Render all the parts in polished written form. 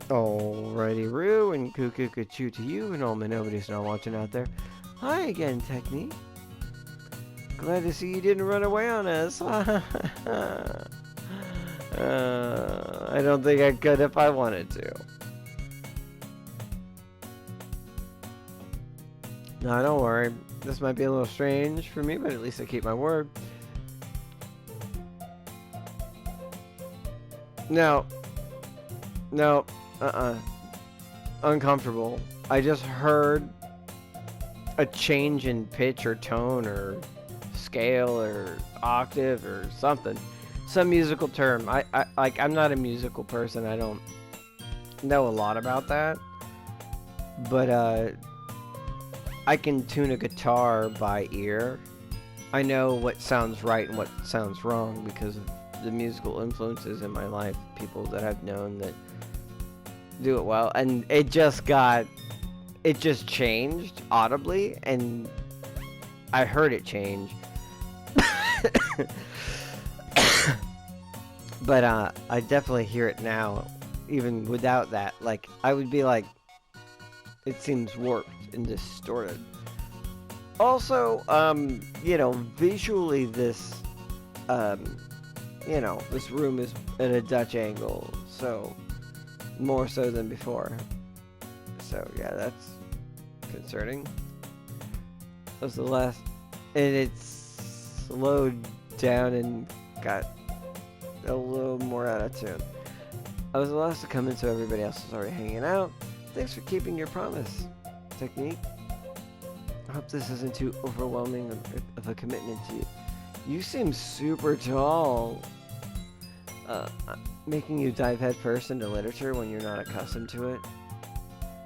Alrighty, Roo, and cuckoo choo to you, and all my nobodies not watching out there. Hi again, Technique. Glad to see you didn't run away on us. I don't think I could if I wanted to. No, don't worry. This might be a little strange for me, but at least I keep my word. No. No. Uncomfortable. I just heard a change in pitch or tone or scale or octave or something. Some musical term. I'm not a musical person. I don't know a lot about that. But I can tune a guitar by ear. I know what sounds right and what sounds wrong because of the musical influences in my life, people that I've known that do it well, and it just changed audibly, and I heard it change. But I definitely hear it now, even without that. Like, I would be like, it seems warped and distorted. Also, visually this, this room is at a Dutch angle, so more so than before. So yeah, that's concerning. That was the last, and it's slowed down and got a little more out of tune. I was the last to come in, so everybody else is already hanging out. Thanks for keeping your promise, Technique. I hope this isn't too overwhelming of a commitment to you. You seem super tall. Making you dive headfirst into literature when you're not accustomed to it.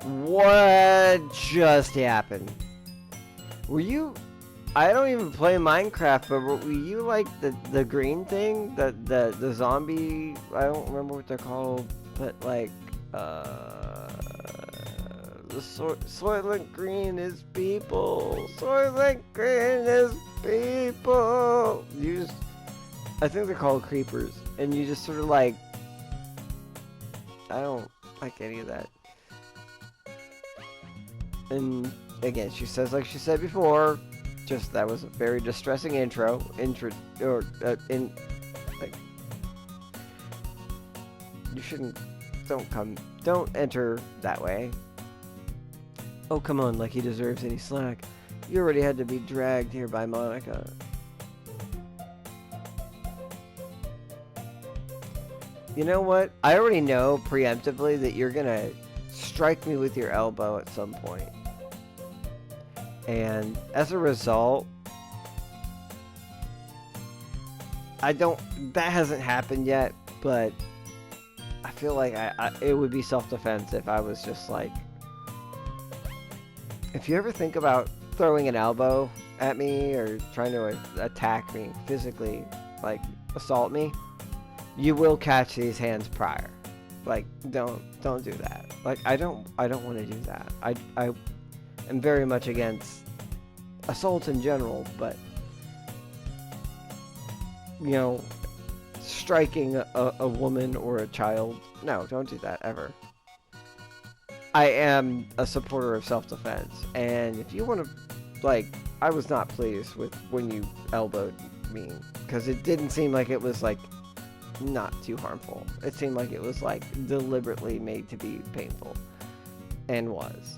What just happened? Were you... I don't even play Minecraft, but were you like the green thing? The zombie... I don't remember what they're called, but like... The Soylent Green is people. Soylent Green is people. I think they're called creepers. And you just sort of like... I don't like any of that. And again, she says like she said before, just that was a very distressing intro. You shouldn't... Don't enter that way. Oh, come on, like he deserves any slack. You already had to be dragged here by Monica. You know what? I already know preemptively that you're gonna strike me with your elbow at some point. And as a result, that hasn't happened yet, but I feel like it would be self-defense if I was just like, if you ever think about throwing an elbow at me or trying to attack me physically, like assault me, you will catch these hands prior. Like, don't do that. Like, I don't want to do that. I am very much against assault in general, but striking a woman or a child, no, don't do that ever. I am a supporter of self-defense, and if you want to, like, I was not pleased with when you elbowed me, because it didn't seem like it was, like, not too harmful. It seemed like it was, like, deliberately made to be painful, and was.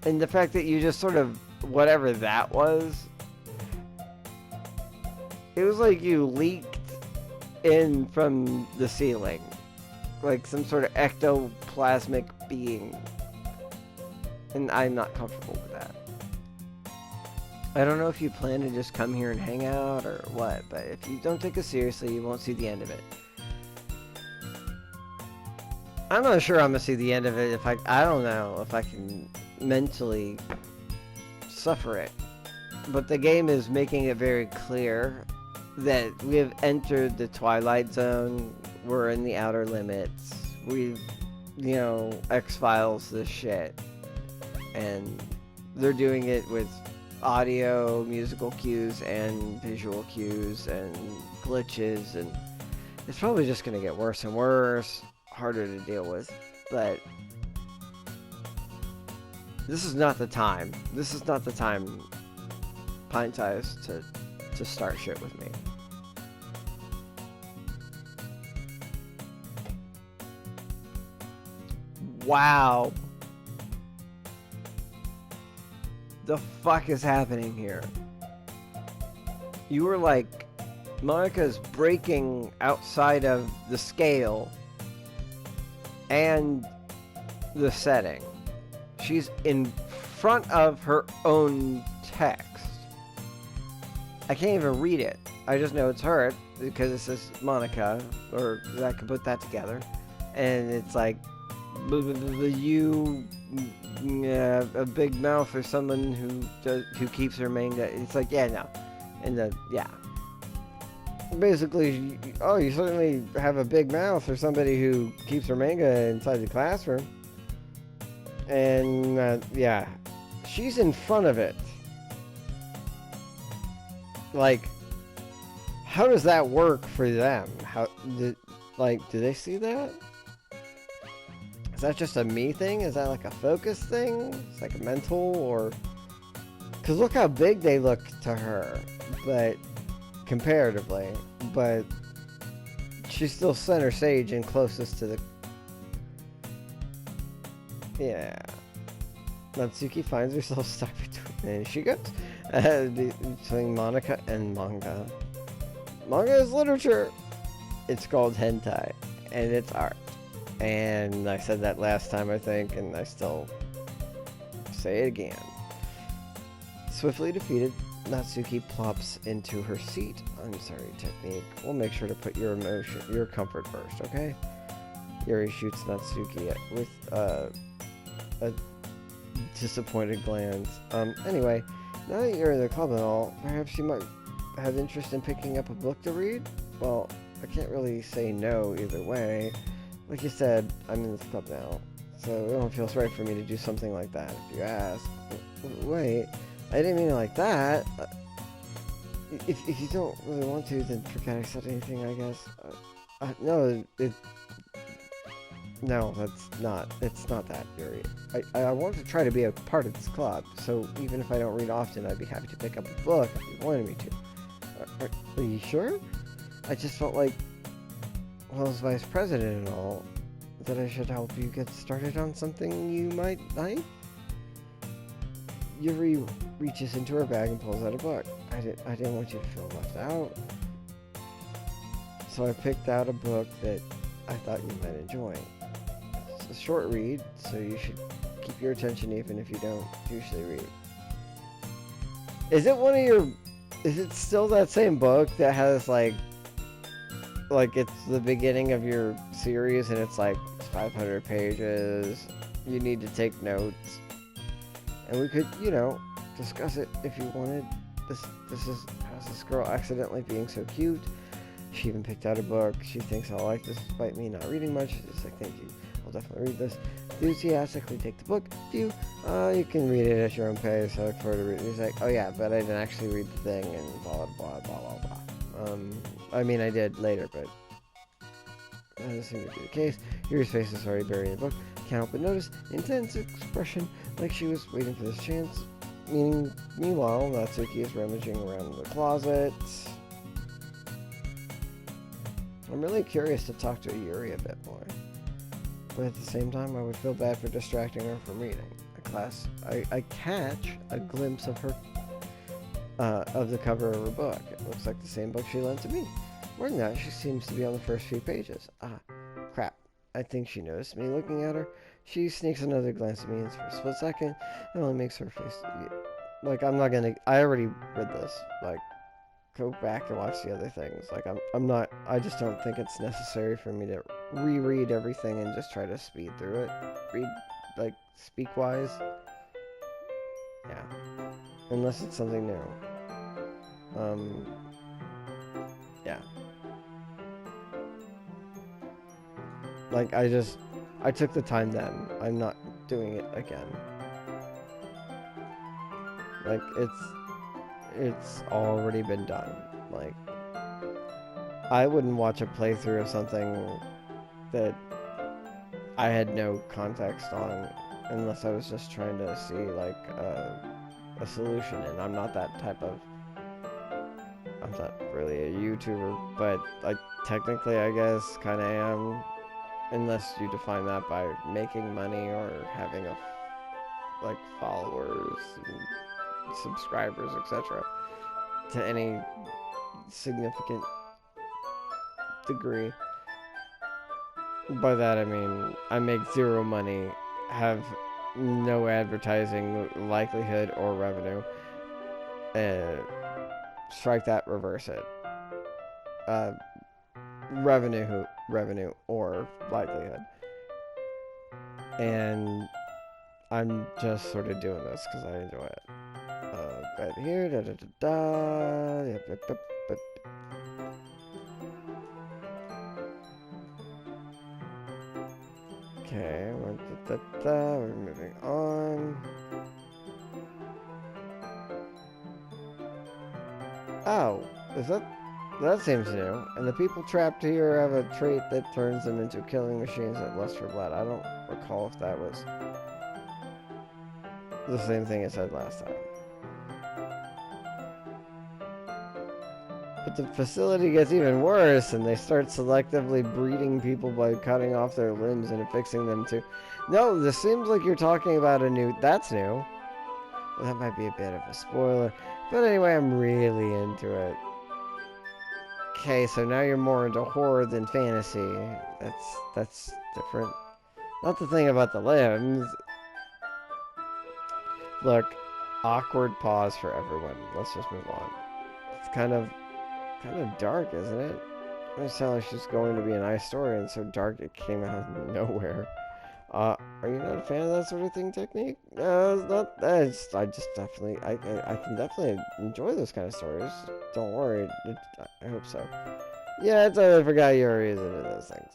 And the fact that you just sort of, whatever that was, it was like you leaked in from the ceiling. Like some sort of ectoplasmic being. And I'm not comfortable with that. I don't know if you plan to just come here and hang out or what, but if you don't take it seriously, you won't see the end of it. I'm not sure I'm gonna see the end of it. I don't know if I can mentally suffer it. But the game is making it very clear that we have entered the Twilight Zone. We're in the outer limits. We've, X-Files this shit. And they're doing it with audio, musical cues, and visual cues, and glitches, and it's probably just gonna get worse and worse. harder to deal with, but this is not the time. This is not the time, Pint Size, to start shit with me. Wow. The fuck is happening here? You were like, Monica's breaking outside of the scale and the setting. She's in front of her own text. I can't even read it. I just know it's her because it says Monica, or I can put that together. And it's like, you, a big mouth, or someone who keeps her manga. It's like, yeah, no. And yeah. Basically, oh, you certainly have a big mouth for somebody who keeps her manga inside the classroom. And, yeah. She's in front of it. Like, how does that work for them? Do they see that? Is that just a me thing? Is that like a focus thing? It's like a mental, or... Because look how big they look to her, but... comparatively, but... she's still center stage and closest to the... Yeah. Natsuki finds herself stuck between... and she goes. Between Monica and manga. Manga is literature. It's called hentai, and it's art. And I said that last time, I think, and I still say it again. Swiftly defeated, Natsuki plops into her seat. I'm sorry, technique. We'll make sure to put your comfort first, okay? Yuri shoots Natsuki with a disappointed glance. Anyway, now that you're in the club and all, perhaps you might have interest in picking up a book to read? Well, I can't really say no either way. Like you said, I'm in this club now, so it don't feel right for me to do something like that if you ask. Wait, I didn't mean it like that. If you don't really want to, then forget I said anything, I guess. No, it's not that, Yuri. I want to try to be a part of this club, so even if I don't read often, I'd be happy to pick up a book if you wanted me to. Are you sure? I just felt like, well, as vice president and all, that I should help you get started on something you might like. Yuri reaches into her bag and pulls out a book. I didn't want you to feel left out. So I picked out a book that I thought you might enjoy. It's a short read, so you should keep your attention even if you don't usually read. Is it still that same book that has like it's the beginning of your series and it's like 500 pages, you need to take notes, and we could, discuss it if you wanted. This is how's this girl accidentally being so cute. She even picked out a book. She thinks I'll like this despite me not reading much. She's like, thank you, I'll definitely read this. Enthusiastically take the book. Do you? You can read it at your own pace. I look forward to reading it. He's like, oh yeah, but I didn't actually read the thing, and blah blah blah blah blah. I mean, I did later, but that doesn't seem to be the case. Yuri's face is already buried in the book. Can't help but notice the intense expression, like she was waiting for this chance. Meanwhile, Natsuki is rummaging around the closet. I'm really curious to talk to Yuri a bit more, but at the same time, I would feel bad for distracting her from reading. I catch a glimpse of her, of the cover of her book. It looks like the same book she lent to me. More than that, she seems to be on the first few pages. Ah, crap. I think she noticed me looking at her. She sneaks another glance at me, and for a split second, it only makes her face... Like, I'm not gonna... I already read this. Like, go back and watch the other things. Like, I'm not... I just don't think it's necessary for me to reread everything and just try to speed through it. Read, like, speak-wise. Yeah. Unless it's something new. Yeah. Like, I took the time then. I'm not doing it again. Like, it's already been done. Like, I wouldn't watch a playthrough of something that I had no context on, unless I was just trying to see like a solution, and I'm not that type of. I'm not really a YouTuber, but I technically, I guess, kind of am, unless you define that by making money or having like followers and subscribers, etc. to any significant degree. By that I mean I make zero money, have no advertising likelihood or revenue. Strike that, reverse it. Revenue or likelihood. And I'm just sort of doing this because I enjoy it. Right here, da da da da. Yep, yep, yep, yep. Okay, we're moving on. Oh, that seems new. And the people trapped here have a trait that turns them into killing machines that lust for blood. I don't recall if that was the same thing I said last time. But the facility gets even worse, and they start selectively breeding people by cutting off their limbs and affixing them to... No, this seems like you're talking about a new... That's new. Well, that might be a bit of a spoiler. But anyway, I'm really into it. Okay, so now you're more into horror than fantasy. That's different. Not the thing about the limbs. Look, awkward pause for everyone. Let's just move on. It's kind of dark, isn't it? It sounds like she's going to be a nice story, and so dark it came out of nowhere. Are you not a fan of that sort of thing, technique? It's not. I just definitely. I can definitely enjoy those kind of stories. Don't worry. I hope so. Yeah, I totally forgot you were into those things.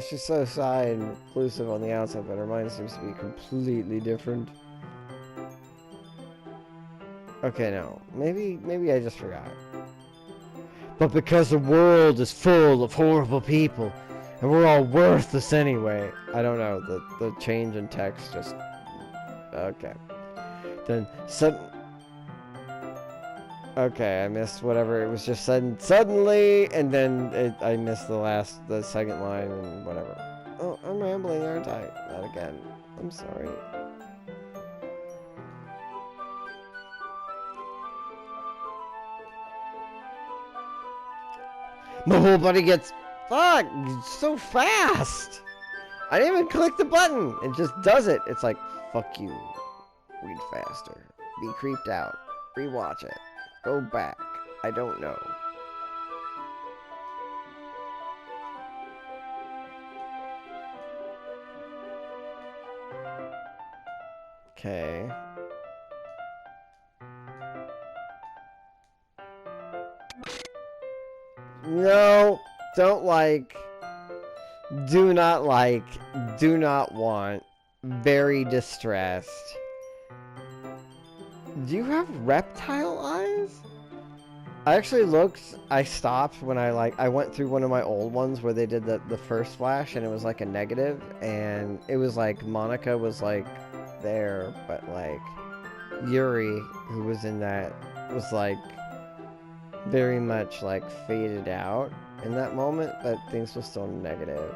She's so shy and reclusive on the outside, but her mind seems to be completely different. Okay, no. Maybe I just forgot. But because the world is full of horrible people, and we're all worthless anyway. I don't know, the change in text just... Okay. Then, okay, I missed whatever, it was just said suddenly, and then I missed the second line, and whatever. Oh, I'm rambling, aren't I? Not again. I'm sorry. My whole body gets... Fuck! So fast! I didn't even click the button! It just does it. It's like, fuck you. Read faster. Be creeped out. Rewatch it. Go back. I don't know. Okay. No, don't like, do not like, do not want, very distressed. Do you have reptile eyes? I actually looked, I stopped when I went through one of my old ones where they did the first flash and it was like a negative, and it was like Monica was like there, but like Yuri, who was in that, was like very much like faded out in that moment, but things were still negative.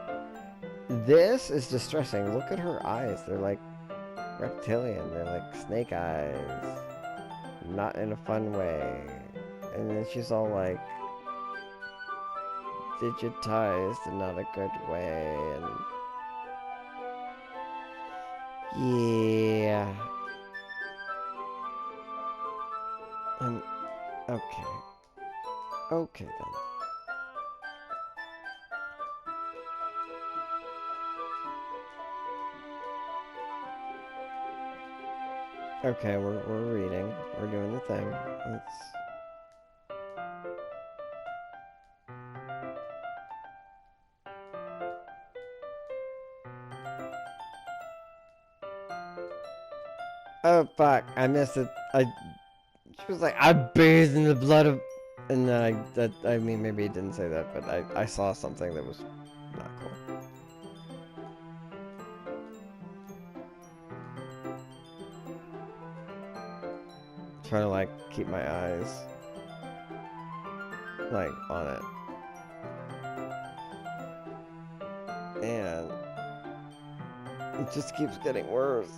This is distressing. Look at her eyes. They're like reptilian. They're like snake eyes. Not in a fun way. And then she's all like digitized in not a good way. And yeah. Okay. Okay then. Okay, we're reading. We're doing the thing. Let's... Oh fuck, I missed it. She was like, I bathed in the blood of... And then I mean, maybe it didn't say that, but I saw something that was not cool. Trying to like keep my eyes like on it. And it just keeps getting worse.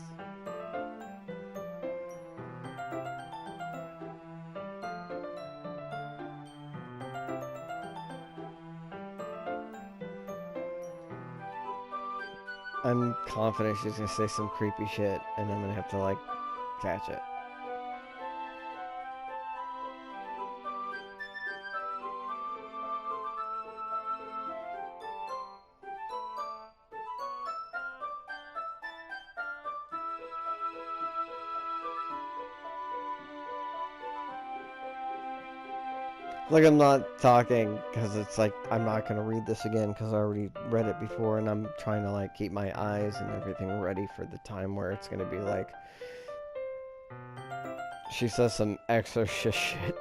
I'm confident she's gonna say some creepy shit, and I'm gonna have to, like, catch it. Like, I'm not talking, because it's like, I'm not gonna read this again, because I already read it before, and I'm trying to, like, keep my eyes and everything ready for the time where it's gonna be like, she says some exorcist shit.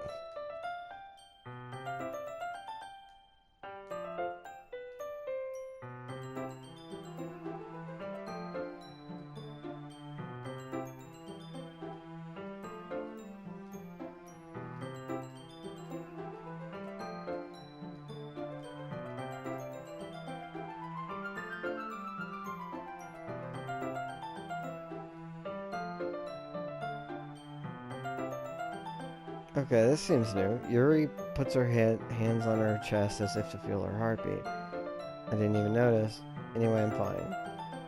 Okay, this seems new. Yuri puts her hands on her chest as if to feel her heartbeat. I didn't even notice. Anyway, I'm fine.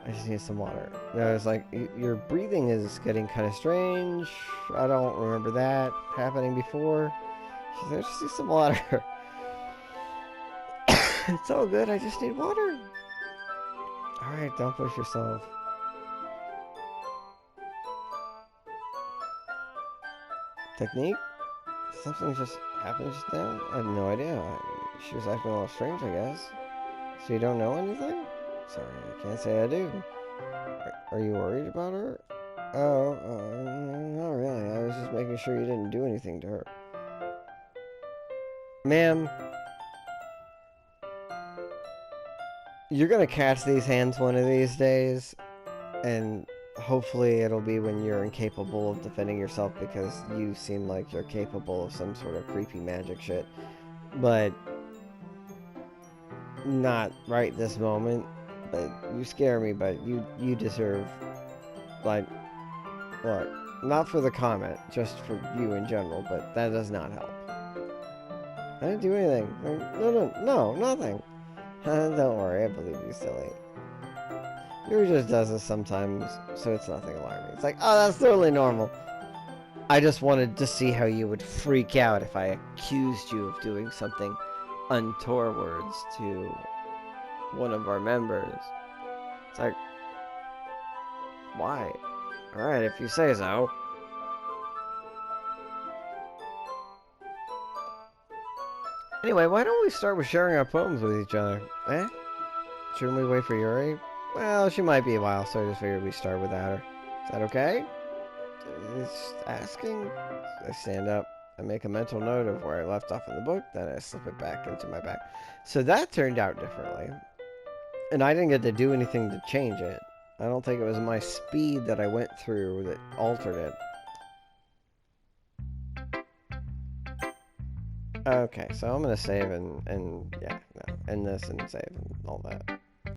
I just need some water. And I was like, your breathing is getting kind of strange. I don't remember that happening before. She's like, I just need some water. It's all good. I just need water. Alright, don't push yourself. Technique? Something just happened just then? I have no idea. She was acting a little strange, I guess. So you don't know anything? Sorry, I can't say I do. Are you worried about her? Oh, not really. I was just making sure you didn't do anything to her. Ma'am, you're gonna catch these hands one of these days, and hopefully it'll be when you're incapable of defending yourself because you seem like you're capable of some sort of creepy magic shit. But not right this moment. But you scare me, but you deserve, like, look, not for the comment, just for you in general, but that does not help. I didn't do anything. No, nothing. Don't worry, I believe you, silly. Yuri just does this sometimes, so it's nothing alarming. It's like, oh, that's totally normal. I just wanted to see how you would freak out if I accused you of doing something untoward to one of our members. It's like, why? Alright, if you say so. Anyway, why don't we start with sharing our poems with each other? Eh? Shouldn't we wait for Yuri? Well, she might be a while, so I just figured we start without her. Is that okay? Just asking. I stand up. I make a mental note of where I left off in the book, then I slip it back into my bag. So that turned out differently. And I didn't get to do anything to change it. I don't think it was my speed that I went through that altered it. Okay, so I'm gonna save and yeah, no, end this and save and all that.